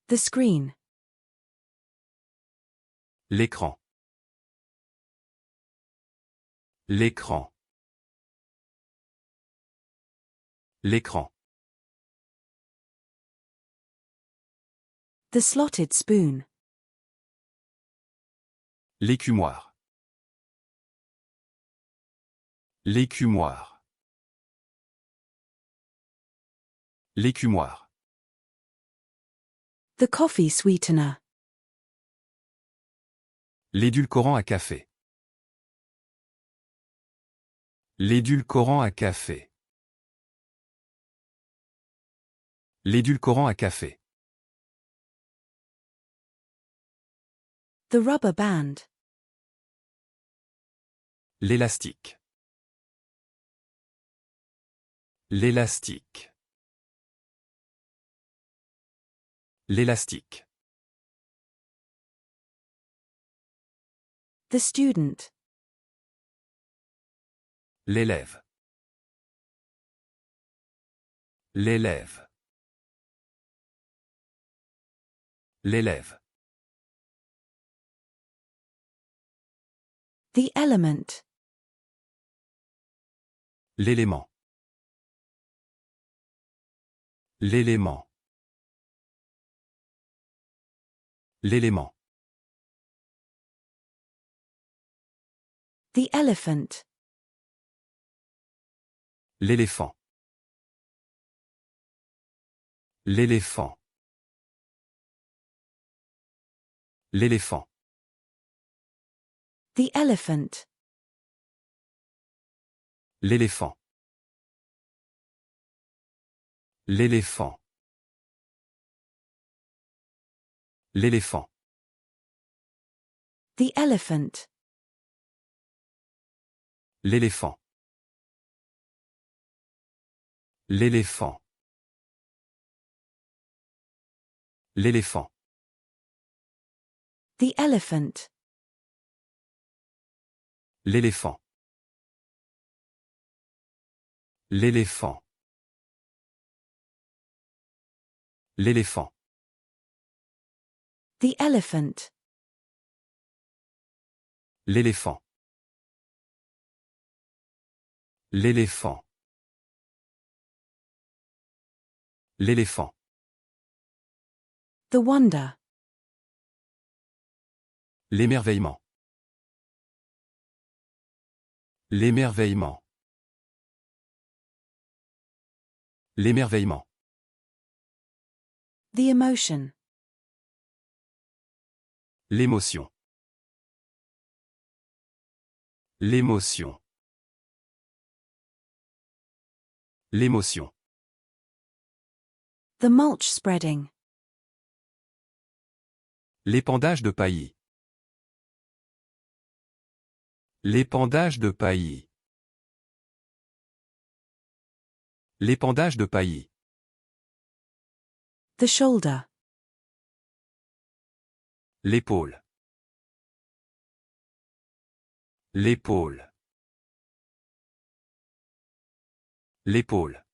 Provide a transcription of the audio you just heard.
The screen. L'écran. L'écran. L'écran. The slotted spoon. L'écumoire. L'écumoire. L'écumoire. The coffee sweetener. L'édulcorant à café. L'édulcorant à café. L'édulcorant à café. The rubber band. L'élastique. L'élastique. L'élastique. The student. L'élève. L'élève. L'élève. The element. L'élément. L'élément. L'élément. The elephant. L'éléphant. L'éléphant. L'éléphant. The elephant. L'éléphant. L'éléphant. L'éléphant. The elephant. L'éléphant. L'éléphant. L'éléphant. The elephant. L'éléphant. L'éléphant. L'éléphant. The elephant. L'éléphant. L'éléphant. L'éléphant. The wonder. L'émerveillement. L'émerveillement. L'émerveillement. The emotion. L'émotion. L'émotion. L'émotion. The mulch spreading. L'épandage de paillis. L'épandage de paillis. L'épandage de paillis. The shoulder. L'épaule. L'épaule. L'épaule.